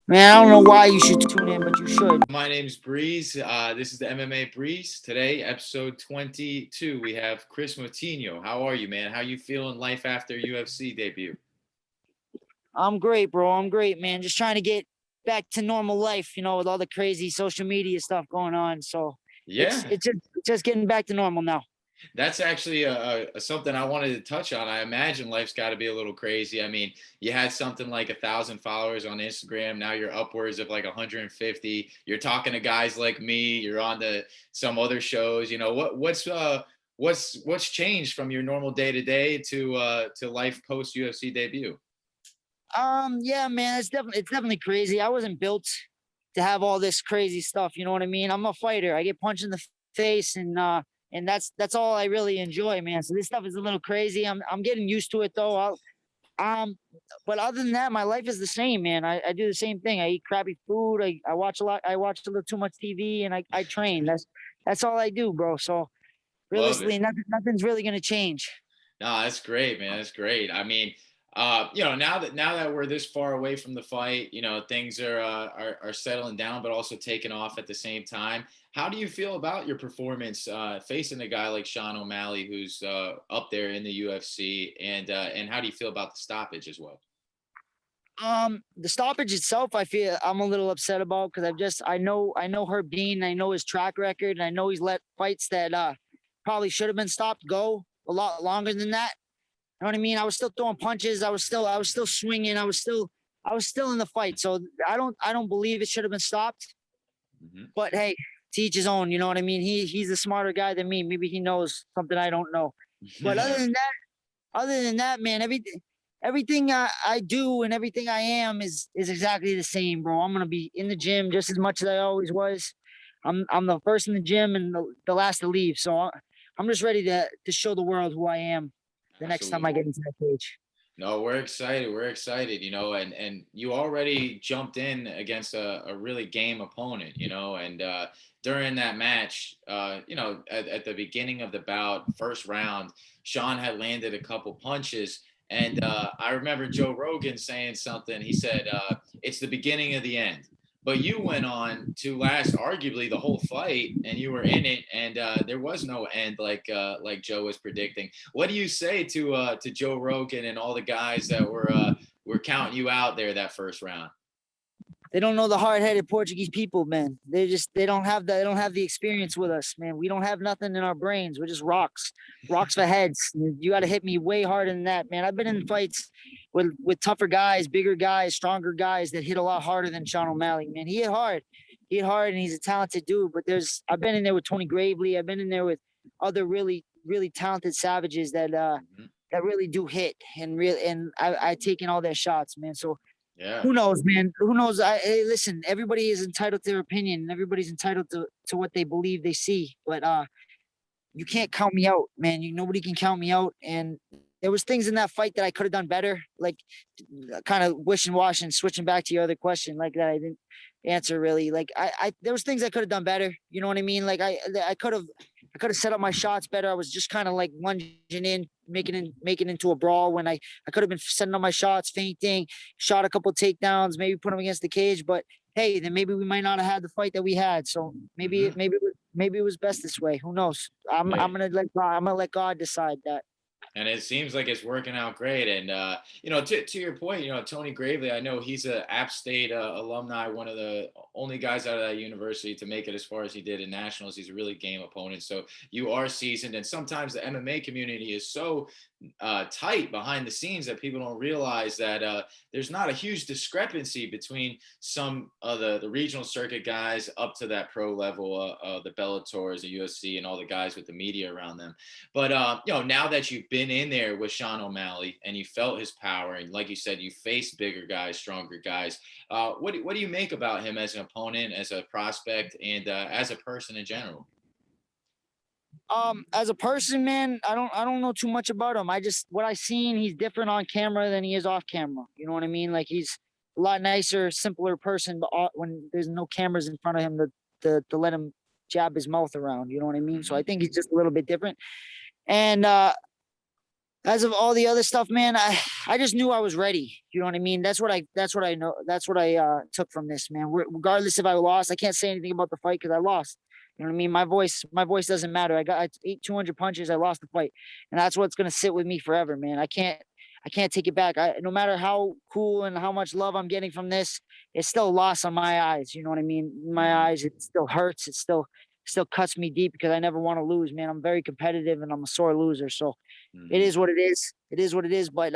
Man, I don't know why you should tune in, but you should. My name's Breeze. This is the MMA Breeze. Today, episode 22, we have Kris Moutinho. How are you, man? How you feeling life after UFC debut? I'm great, bro. I'm great, man. Just trying to get back to normal life, with all the crazy social media stuff going on. So it's Yeah, it's just getting back to normal now. that's actually something I wanted to touch on. I imagine life's got to be a little crazy. I mean, you had something like 1,000 followers on Instagram. Now you're upwards of like 150. You're talking to guys like me. You're on to some other shows. What's changed from your normal day to day to life post UFC debut? Yeah, man, it's definitely crazy. I wasn't built to have all this crazy stuff. You know what I mean? I'm a fighter. I get punched in the face, and that's all I really enjoy, man. So this stuff is a little crazy. I'm getting used to it though. Um, but other than that, my life is the same, man. I do the same thing. I eat crappy food. I watch a lot. I watch a little too much TV, and I train. That's all I do, bro. So Love realistically, it. nothing's really gonna change. No, that's great, man. That's great. I mean, now that we're this far away from the fight, things are settling down, but also taking off at the same time. How do you feel about your performance facing a guy like Sean O'Malley, who's up there in the UFC, and how do you feel about the stoppage as well? The stoppage itself, I feel I'm a little upset about because I know Herb Dean, I know his track record, and I know he's let fights that probably should have been stopped go a lot longer than that. You know what I mean? I was still throwing punches. I was still swinging. I was still in the fight. So I don't believe it should have been stopped. Hmm. But hey, to each his own. You know what I mean? He's a smarter guy than me. Maybe he knows something I don't know. But other than that, man, everything I do and everything I am is exactly the same, bro. I'm gonna be in the gym just as much as I always was. I'm the first in the gym and the last to leave. So I'm just ready to show the world who I am the next time I Absolutely. get into that cage. No, we're excited. We're excited, and you already jumped in against a really game opponent, and during that match, at the beginning of the bout, first round, Sean had landed a couple punches. And I remember Joe Rogan saying something. He said, it's the beginning of the end. But you went on to last arguably the whole fight, and you were in it, and there was no end like Joe was predicting. What do you say to Joe Rogan and all the guys that were counting you out there that first round? They don't know the hard-headed Portuguese people, man. They don't have the experience with us, man. We don't have nothing in our brains. We're just rocks for heads. You got to hit me way harder than that, man. I've been in fights with tougher guys, bigger guys, stronger guys that hit a lot harder than Sean O'Malley, man. He hit hard, and he's a talented dude. But I've been in there with Tony Gravely. I've been in there with other really talented savages Mhm. that really do hit and I taken all their shots, man. So Yeah. who knows, man? Who knows? Hey, listen, everybody is entitled to their opinion, and everybody's entitled to what they believe they see. But you can't count me out, man. Nobody can count me out. And there was things in that fight that I could have done better, like kind of wishing, washing, switching back to your other question, like that I didn't answer really. Like there was things I could have done better. You know what I mean? Like I could have set up my shots better. I was just kind of like lunging in, making into a brawl when I could have been setting up my shots, feinting, shot a couple takedowns, maybe put them against the cage. But hey, then maybe we might not have had the fight that we had. So Hmm. maybe it was best this way. Who knows? Hey, I'm gonna let God decide that. and it seems like it's working out great. And to your point, Tony Gravely, I know he's a App State alumni, one of the only guys out of that university to make it as far as he did in nationals. He's a really game opponent, so you are seasoned. And sometimes the MMA community is so tight behind the scenes that people don't realize that there's not a huge discrepancy between some of the regional circuit guys up to that pro level, the Bellators, the UFC, and all the guys with the media around them. But now that you've been in there with Sean O'Malley and you felt his power, and like you said, you faced bigger guys, stronger guys. What do you make about him as an opponent, as a prospect, and as a person in general? As a person, man, I don't know too much about him. I just what I seen, he's different on camera than he is off camera. You know what I mean? Like he's a lot nicer, simpler person, but when there's no cameras in front of him to let him jab his mouth around. You know what I mean? So I Hmm. think he's just a little bit different. And As of all the other stuff, man, I just knew I was ready. You know what I mean? That's what I know. That's what I took from this, man. Regardless if I lost, I can't say anything about the fight because I lost. You know what I mean? My voice doesn't matter. I ate 200 punches. I lost the fight, and that's what's gonna sit with me forever, man. I can't take it back. No matter how cool and how much love I'm getting from this, it's still a loss on my eyes. You know what I mean? In my Mhm, eyes, it still hurts. It still cuts me deep because I never want to lose, man. I'm very competitive and I'm a sore loser. So it mhm. is what it is. It is what it is. But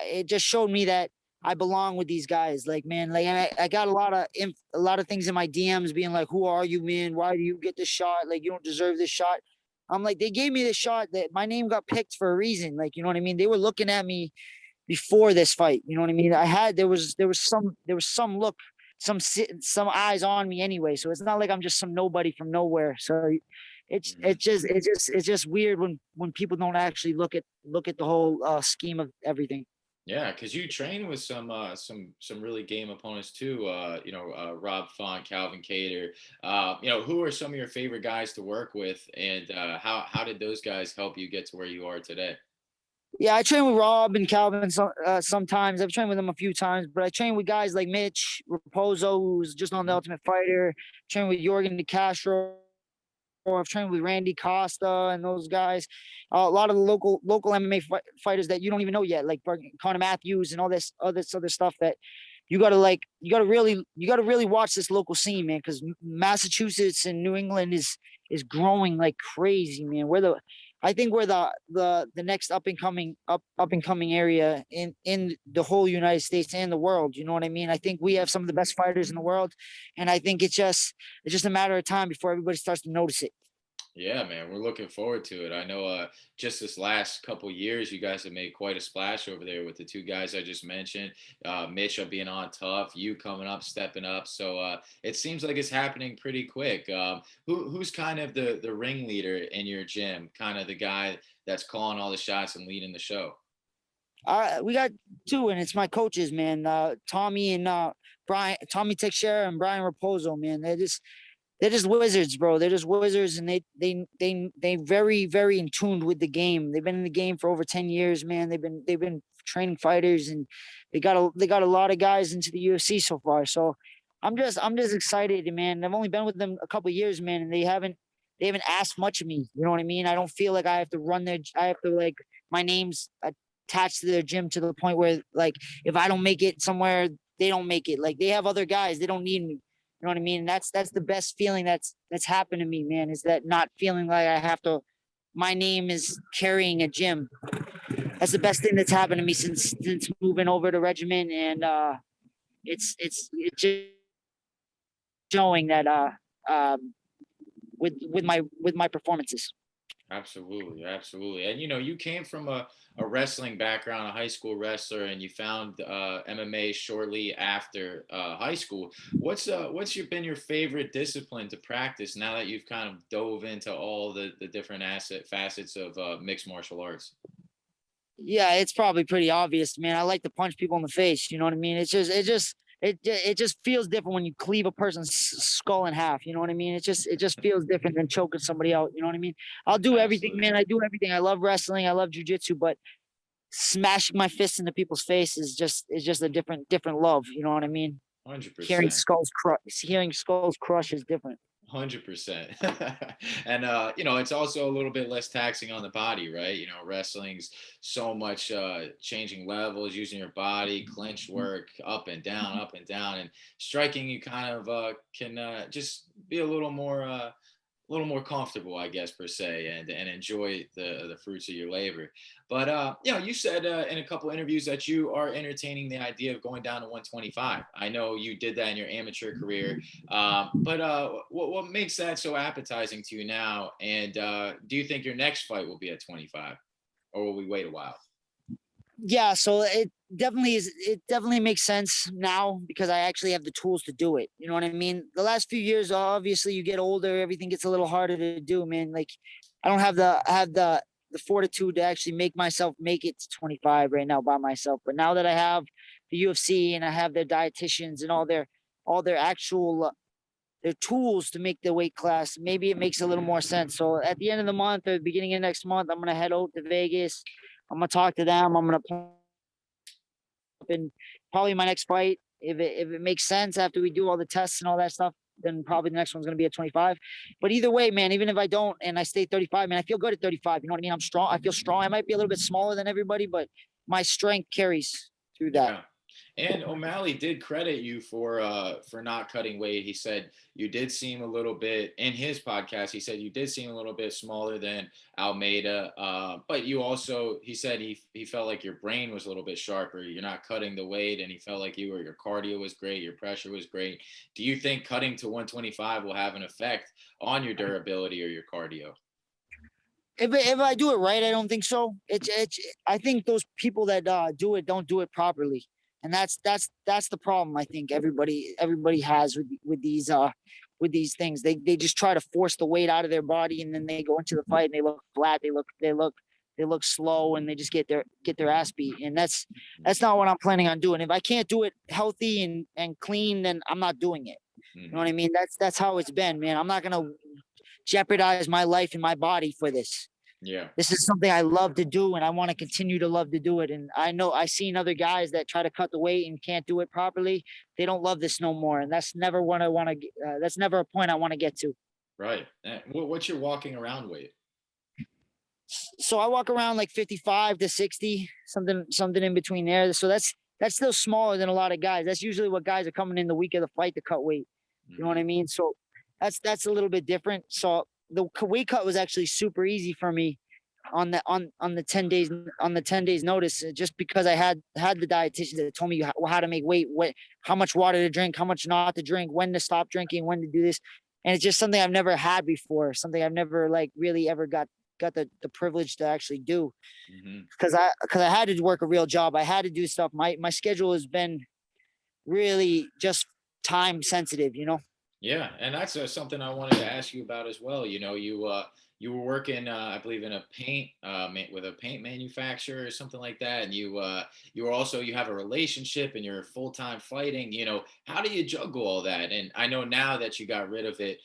it just showed me that I belong with these guys. Like, man, like I got a lot of things in my DMs being like, "Who are you, man? Why do you get this shot? Like, you don't deserve this shot." I'm like, they gave me this shot that my name got picked for a reason. Like, you know what I mean? They were looking at me before this fight. You know what I mean? There was some look, some eyes on me anyway. So it's not like I'm just some nobody from nowhere. So it's just weird when people don't actually look at the whole scheme of everything. Yeah, because you train with some really game opponents too. Rob Font, Calvin Cater. Who are some of your favorite guys to work with, and how did those guys help you get to where you are today? Yeah, I train with Rob and Calvin sometimes. I've trained with them a few times, but I train with guys like Mitch Raposo, who's just on the Mhm. Ultimate Fighter. Train with Jorgen De Castro. I've trained with Randy Costa and those guys. A lot of the local MMA fighters that you don't even know yet, like Connor Matthews and all this other stuff that you got to really watch this local scene, man, because Massachusetts and New England is growing like crazy, man. I think we're the next up and coming area in the whole United States and the world. You know what I mean? I think we have some of the best fighters in the world, and I think it's just a matter of time before everybody starts to notice it. Yeah, man, we're looking forward to it. I know just this last couple years, you guys have made quite a splash over there with the two guys I just mentioned. Mitch being on tough, you coming up, stepping up. So it seems like it's happening pretty quick. Who's kind of the ringleader in your gym? Kind of the guy that's calling all the shots and leading the show? We got two, and it's my coaches, man. Tommy and Brian, Tommy Teixeira and Brian Raposo, man. They're just wizards, bro. They're just wizards, and they very very in tuned with the game. They've been in the game for over 10 years, man. They've been training fighters, and they got a lot of guys into the UFC so far. So I'm just excited, man. I've only been with them a couple of years, man, and they haven't asked much of me. You know what I mean? I don't feel like I have to run their. I have to like my name's attached to their gym to the point where like if I don't make it somewhere, they don't make it. Like they have other guys. They don't need me. You know what I mean? That's the best feeling that's happened to me, man. Is that not feeling like I have to? My name is carrying a gym. That's the best thing that's happened to me since moving over to Regiment, and it's just showing that with my performances. Absolutely, absolutely. And you came from a wrestling background, a high school wrestler, and you found MMA shortly after high school. Been your favorite discipline to practice now that you've kind of dove into all the different facets of mixed martial arts? Yeah, it's probably pretty obvious, man. I like to punch people in the face. You know what I mean? It just feels different when you cleave a person's skull in half. You know what I mean? It just feels different than choking somebody out. You know what I mean? I'll do everything, Absolutely, man. I do everything. I love wrestling. I love jujitsu, but smashing my fist into people's face is just a different love. You know what I mean? 100%. Hearing skulls crush is different. 100%. And it's also a little bit less taxing on the body, right? Wrestling's so much changing levels, using your body, clinch work, up and down, and striking. You kind of can just be a little more comfortable, I guess, per se, and enjoy the fruits of your labor. But you said in a couple interviews that you are entertaining the idea of going down to 125. I know you did that in your amateur career, but what makes that so appetizing to you now? And do you think your next fight will be at 25, or will we wait a while? Yeah, so it definitely makes sense now because I actually have the tools to do it. You know what I mean? The last few years, obviously you get older, everything gets a little harder to do, man. Like I don't have the fortitude to actually make myself make it to 25 right now by myself. But now that I have the UFC and I have their dietitians and all their actual their tools to make the weight class, maybe it makes a little more sense. So at the end of the month or the beginning of next month, I'm gonna head out to Vegas. I'm gonna talk to them. I'm gonna in probably my next fight. If it makes sense after we do all the tests and all that stuff, then probably the next one's gonna be at 25. But either way, man, even if I don't and I stay 35, man, I feel good at 35. You know what I mean? I'm strong. I feel strong. I might be a little bit smaller than everybody, but my strength carries through that. Yeah. And O'Malley did credit you for not cutting weight. He said you did seem a little bit in his podcast. He said you did seem a little bit smaller than Almeida, but you also he said he felt like your brain was a little bit sharper. You're not cutting the weight, and he felt like your cardio was great, your pressure was great. Do you think cutting to 125 will have an effect on your durability or your cardio? If I do it right, I don't think so. It's I think those people that do it don't do it properly, and that's the problem. I think everybody has with these things. They just try to force the weight out of their body, and then they go into the fight and they look flat. They look slow, and they just get their ass beat. And that's not what I'm planning on doing. If I can't do it healthy and clean, then I'm not doing it. You know what I mean? That's how it's been, man. I'm not gonna jeopardize my life and my body for this. Yeah. This is something I love to do, and I want to continue to love to do it. And I know I seen other guys that try to cut the weight and can't do it properly. They don't love this no more, and that's never what I want to. That's never a point I want to get to. Right. What's your walking around weight? So I walk around like 55 to 60, something in between there. So that's still smaller than a lot of guys. That's usually what guys are coming in the week of the fight to cut weight. You know what I mean? So that's a little bit different. So the weight cut was actually super easy for me on the 10 days notice, just because I had the dietitian that told me how to make weight, how much water to drink, how much not to drink, when to stop drinking, when to do this. And it's just something I've never had before, something I've never like really ever got the privilege to actually do, because I had to work a real job. I had to do stuff. My schedule has been really just time sensitive, you know. Yeah, and that's something I wanted to ask you about as well. You were working, I believe, in a paint with a paint manufacturer or something like that, and you were also you have a relationship and you're full time fighting. How do you juggle all that? And I know now that you got rid of it,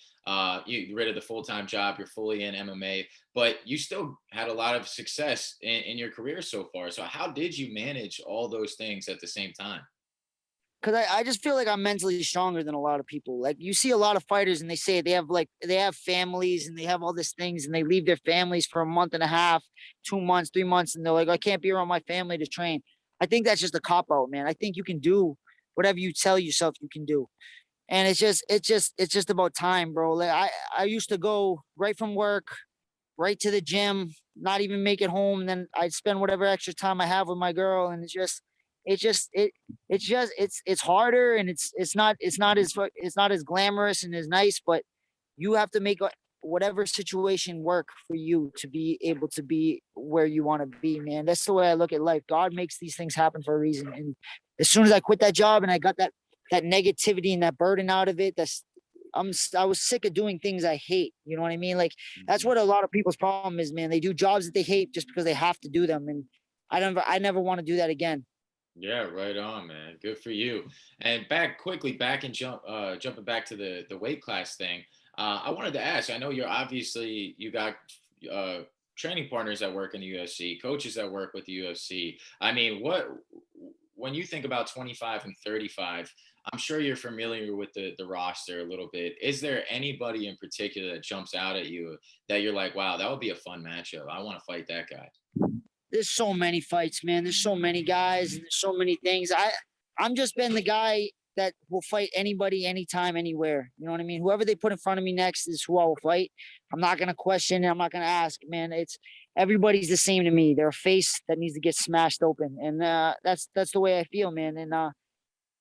you rid of the full time job, you're fully in MMA, but you still had a lot of success in your career so far. So how did you manage all those things at the same time? Because I just feel like I'm mentally stronger than a lot of people. Like you see a lot of fighters and they say they have families and they have all these things and they leave their families for a month and a half, 2 months, 3 months, and they're like, I can't be around my family to train. I think that's just a cop out, man. I think you can do whatever you tell yourself you can do. And it's just about time, bro. Like I used to go right from work, right to the gym, not even make it home. And then I'd spend whatever extra time I have with my girl. And it's harder, and it's not as glamorous and as nice, but you have to make whatever situation work for you to be able to be where you want to be, man. That's the way I look at life. God makes these things happen for a reason. And as soon as I quit that job and I got that negativity and that burden out of it, I was sick of doing things I hate. You know what I mean? Like that's what a lot of people's problem is, man. They do jobs that they hate just because they have to do them. And I never want to do that again. Yeah, right on, man. Good for you. And jumping back to the weight class thing. I wanted to ask. I know you got training partners that work in the UFC, coaches that work with the UFC. I mean, when you think about 25 and 35, I'm sure you're familiar with the roster a little bit. Is there anybody in particular that jumps out at you that you're like, wow, that would be a fun matchup? I want to fight that guy. There's so many fights, man. There's so many guys, and there's so many things. I'm just been the guy that will fight anybody, anytime, anywhere. You know what I mean? Whoever they put in front of me next is who I will fight. I'm not gonna question. I'm not gonna ask, man. It's everybody's the same to me. They're a face that needs to get smashed open, and that's the way I feel, man. And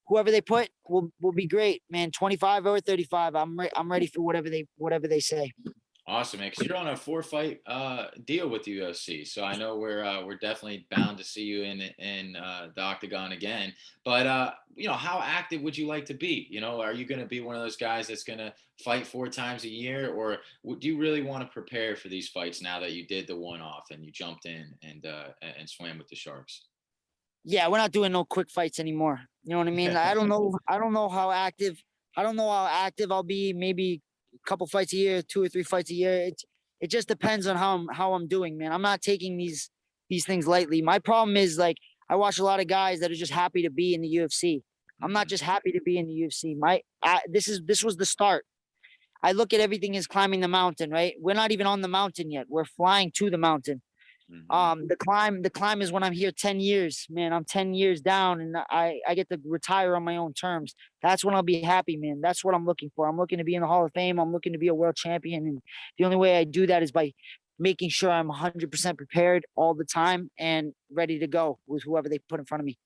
whoever they put will be great, man. 25 or 35. I'm ready for whatever they say. Awesome, man. Because you're on a 4-fight deal with the UFC, so I know we're definitely bound to see you in the octagon again. But how active would you like to be? Are you going to be one of those guys that's going to fight 4 times a year, or do you really want to prepare for these fights now that you did the one-off and you jumped in and swam with the sharks? Yeah, we're not doing no quick fights anymore. You know what I mean? I don't know. I don't know how active. I don't know how active I'll be. Maybe a couple fights a year, 2 or 3 fights a year. It just depends on how I'm doing, man. I'm not taking these these things lightly. My problem is like I watch a lot of guys that are just happy to be in the UFC. I'm not just happy to be in the UFC. This was the start. I look at everything as climbing the mountain, right? We're not even on the mountain yet. We're flying to the mountain. The climb is when I'm here 10 years, man. I'm 10 years down and I get to retire on my own terms. That's when I'll be happy, man. That's what I'm looking for. I'm looking to be in the Hall of Fame. I'm looking to be a world champion. And the only way I do that is by making sure I'm 100% prepared all the time and ready to go with whoever they put in front of me.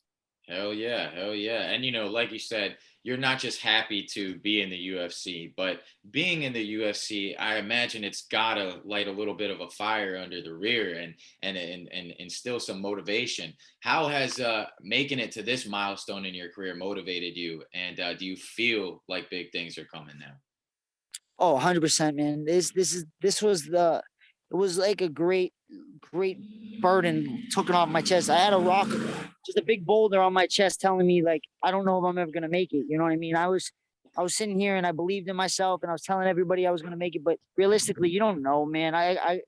Hell yeah, hell yeah. And like you said, you're not just happy to be in the UFC, but being in the UFC, I imagine it's gotta light a little bit of a fire under the rear and instill some motivation. How has making it to this milestone in your career motivated you? And do you feel like big things are coming now? Oh, 100%, man. This was it was like a great burden taken off my chest. I had a rock, just a big boulder on my chest telling me like I don't know if I'm ever gonna make it. You know what I mean? I was sitting here and I believed in myself and I was telling everybody I was gonna make it, but realistically, you don't know, man. I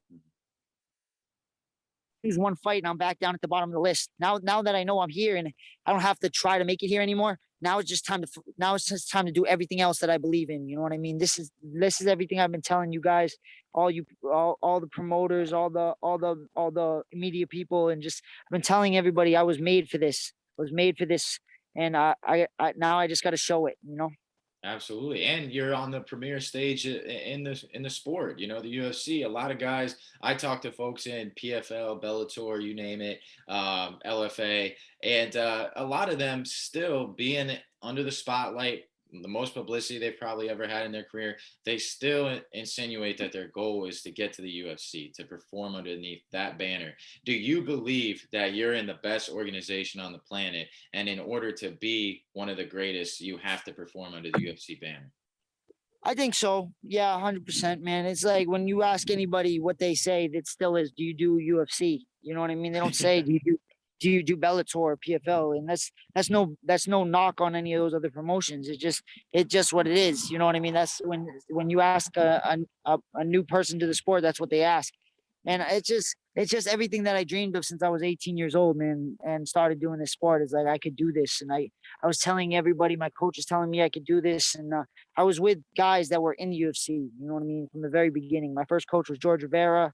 lose one fight and I'm back down at the bottom of the list. Now that I know I'm here and I don't have to try to make it here anymore. Now it's just time to do everything else that I believe in. You know what I mean? This is everything I've been telling you guys, all the promoters, all the media people, and just I've been telling everybody I was made for this. I was made for this, and I now I just got to show it. You know. Absolutely, and you're on the premier stage in the sport. The UFC. A lot of guys. I talk to folks in PFL, Bellator, you name it, LFA, and a lot of them still being under the spotlight, the most publicity they've probably ever had in their career. They still insinuate that their goal is to get to the UFC, to perform underneath that banner. Do you believe that you're in the best organization on the planet, and in order to be one of the greatest, you have to perform under the UFC banner? I think so. Yeah, 100%, man. It's like when you ask anybody what they say, that still is, do you do UFC? You know what I mean? They don't say, do you do Bellator or PFL? And that's no knock on any of those other promotions. It's just what it is. You know what I mean? That's when you ask a new person to the sport, that's what they ask. And it's just everything that I dreamed of since I was 18 years old, man, and started doing this sport. Is like I could do this, and I was telling everybody, my coach is telling me I could do this, and I was with guys that were in the UFC. You know what I mean? From the very beginning, my first coach was George Rivera,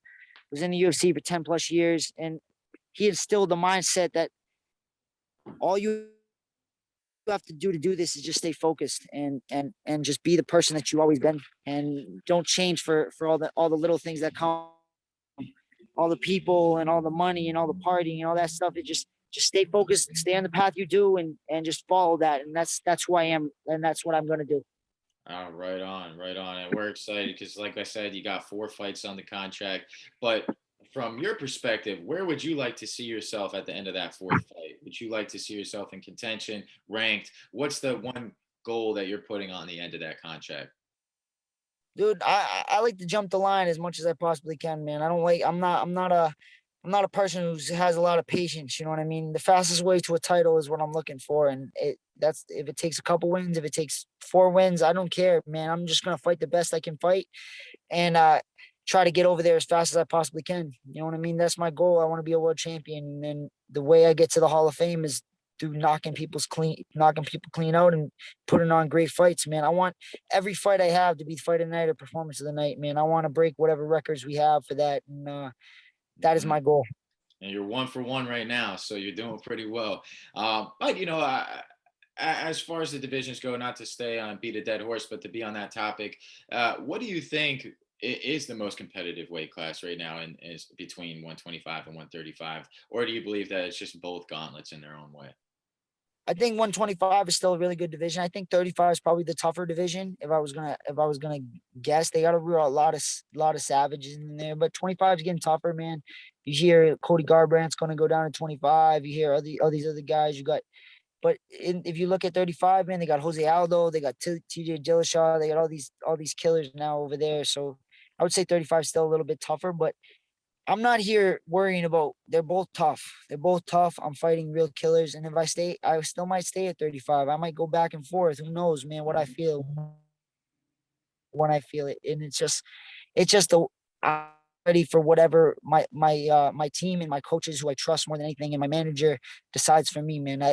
was in the UFC for 10 plus years, and he instilled the mindset that all you have to do this is just stay focused and just be the person that you always been, and don't change for all the little things that come, all the people and all the money and all the partying and all that stuff. It just stay focused, stay on the path you do, and just follow that. And that's who I am, and that's what I'm gonna do. Oh, right on, right on. And we're excited because, like I said, you got 4 fights on the contract. But from your perspective, where would you like to see yourself at the end of that fourth fight? Would you like to see yourself in contention, ranked? What's the one goal that you're putting on the end of that contract? Dude, I like to jump the line as much as I possibly can, man. I don't like I'm not a person who has a lot of patience, you know what I mean? The fastest way to a title is what I'm looking for. And that's if it takes a couple wins, if it takes 4 wins, I don't care, man. I'm just gonna fight the best I can fight and try to get over there as fast as I possibly can. You know what I mean? That's my goal. I want to be a world champion. And the way I get to the Hall of Fame is through knocking people clean out and putting on great fights, man. I want every fight I have to be fight of the night or performance of the night, man. I want to break whatever records we have for that. And that is Mhm. my goal. And you're 1 for 1 right now, so you're doing pretty well. But as far as the divisions go, not to stay on beat a dead horse, but to be on that topic, what do you think is the most competitive weight class right now, and is between 125 and 135, or do you believe that it's just both gauntlets in their own way? I think 125 is still a really good division. I think 35 is probably the tougher division. If I was gonna guess, they got a lot of savages in there, but 25 is getting tougher, man. You hear Cody Garbrandt's going to go down to 25. You hear all these other guys. If you look at 35, man, they got Jose Aldo, they got TJ Dillashaw, they got all these killers now over there. So I would say 35 is still a little bit tougher, but I'm not here worrying about. They're both tough. They're both tough. I'm fighting real killers, and if I stay, I still might stay at 35. I might go back and forth. Who knows, man? What I feel when I feel it, and it's just the. I ready for whatever my team and my coaches, who I trust more than anything, and my manager decides for me, man.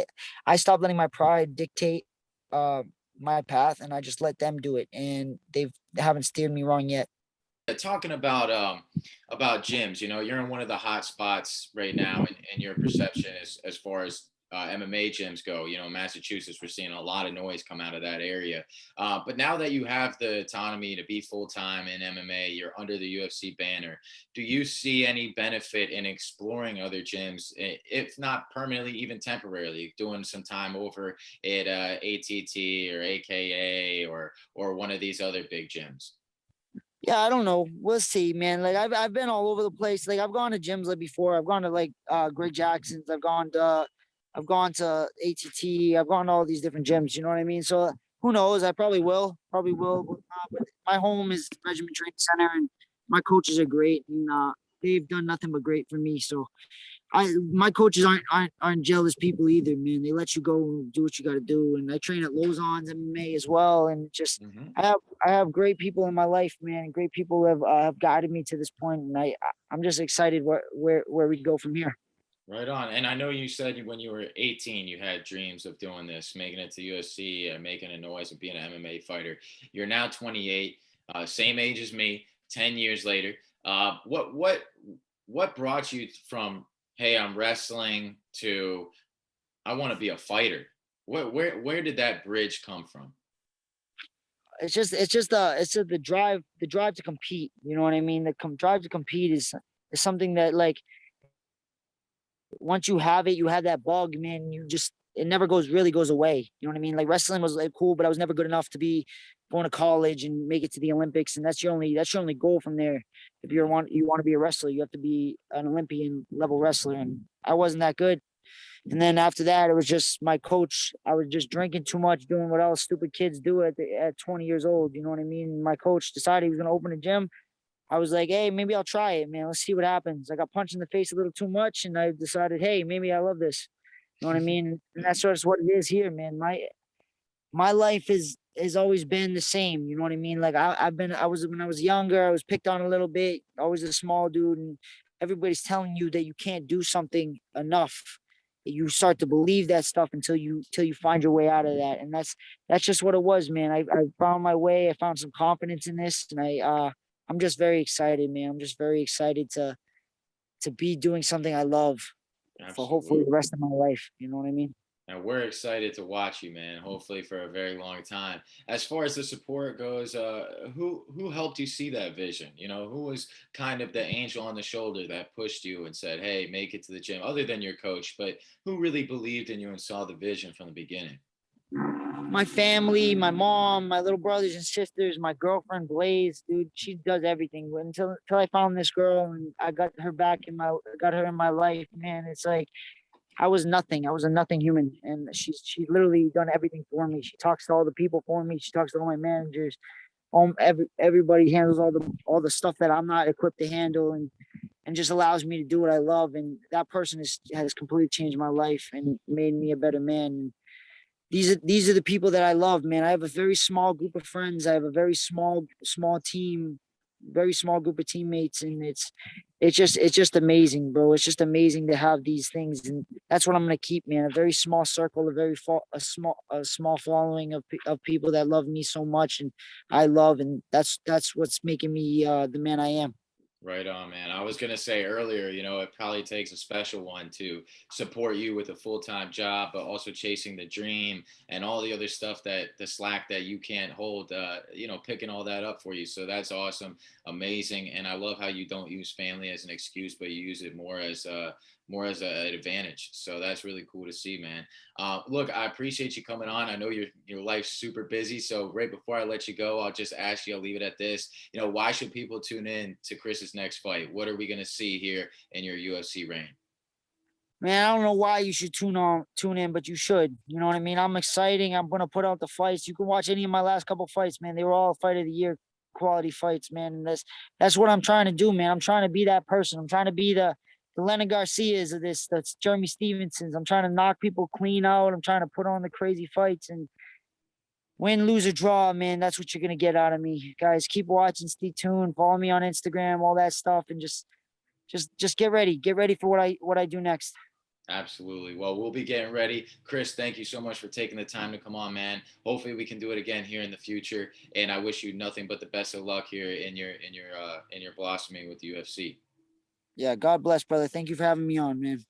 I stopped letting my pride dictate uh my path, and I just let them do it, and they haven't steered me wrong yet. Talking about gyms, you know, you're in one of the hot spots right now in your perception as far as MMA gyms go. You know, Massachusetts, we're seeing a lot of noise come out of that area. But now that you have the autonomy to be full time in MMA, you're under the UFC banner. Do you see any benefit in exploring other gyms, if not permanently, even temporarily, doing some time over at ATT or AKA or one of these other big gyms? Yeah, I don't know. We'll see, man. Like I've been all over the place. Like I've gone to gyms like before. I've gone to like Greg Jackson's. I've gone to ATT. I've gone to all these different gyms. You know what I mean? So who knows? I probably will. But my home is Regiment Training Center, and my coaches are great, and they've done nothing but great for me. So my coaches aren't jealous people either, man. They let you go and do what you got to do. And I train at Lozon's MMA as well, and just Mhm. I have great people in my life, man. And great people have guided me to this point, and I'm just excited where we go from here. Right on. And I know you said when you were 18, you had dreams of doing this, making it to UFC, making a noise, and being an MMA fighter. You're now 28, same age as me, 10 years later. What brought you from, hey, I'm wrestling, to I want to be a fighter? Where did that bridge come from? It's just the drive to compete. You know what I mean? The drive to compete is something that, like, once you have it, you have that bug, man. It never goes away. You know what I mean? Like wrestling was like cool, but I was never good enough to be going to college and make it to the Olympics. And that's your only goal from there. If you want to be a wrestler, you have to be an Olympian level wrestler. And I wasn't that good. And then after that, it was just my coach. I was just drinking too much, doing what all stupid kids do at 20 years old. You know what I mean? My coach decided he was going to open a gym. I was like, hey, maybe I'll try it, man. Let's see what happens. I got punched in the face a little too much, and I decided, hey, maybe I love this. You know what I mean? And that's sort of what it is here, man. My life has always been the same. You know what I mean? Like I was when I was younger, I was picked on a little bit. Always a small dude, and everybody's telling you that you can't do something enough. You start to believe that stuff until you find your way out of that, and that's just what it was, man. I found my way. I found some confidence in this, and I'm just very excited, man. I'm just very excited to be doing something I love for hopefully the Absolutely. rest of my life. You know what I mean? And we're excited to watch you, man. Hopefully for a very long time. As far as the support goes, who helped you see that vision? You know, who was kind of the angel on the shoulder that pushed you and said, "Hey, make it to the gym"? Other than your coach, but who really believed in you and saw the vision from the beginning? My family, my mom, my little brothers and sisters, my girlfriend Blaze, dude, she does everything. Until I found this girl and I got her in my life, man. It's like I was nothing. I was a nothing human, and she's literally done everything for me. She talks to all the people for me. She talks to all my managers. Everybody handles all the stuff that I'm not equipped to handle, and just allows me to do what I love. And that person has completely changed my life and made me a better man. These are the people that I love, man. I have a very small group of friends. I have a very small team, very small group of teammates, and it's just amazing, bro. It's just amazing to have these things, and that's what I'm gonna keep, man. A very small circle, a small following of people that love me so much, and I love, and that's what's making me the man I am. Right on, man. I was gonna say earlier, you know, it probably takes a special one to support you with a full-time job, but also chasing the dream and all the other stuff, that the slack that you can't hold, you know, picking all that up for you. So that's awesome, amazing. And I love how you don't use family as an excuse, but you use it more as an advantage. So that's really cool to see, man. Look, I appreciate you coming on. I know your life's super busy. So right before I let you go, I'll just ask you, I'll leave it at this. You know, why should people tune in to Kris's next fight? What are we going to see here in your UFC reign? Man, I don't know why you should tune in, but you should. You know what I mean? I'm exciting. I'm gonna put out the fights. You can watch any of my last couple fights, man. They were all fight of the year quality fights, man. And that's what I'm trying to do, man. I'm trying to be that person. I'm trying to be the Lennon Garcias of this. That's Jeremy Stevenson's. I'm trying to knock people clean out. I'm trying to put on the crazy fights. And win, lose, or draw, man, that's what you're gonna get out of me. Guys, keep watching, stay tuned, follow me on Instagram, all that stuff, and just get ready. Get ready for what I do next. Absolutely. Well, we'll be getting ready. Kris, thank you so much for taking the time to come on, man. Hopefully we can do it again here in the future. And I wish you nothing but the best of luck here in your blossoming with the UFC. Yeah, God bless, brother. Thank you for having me on, man.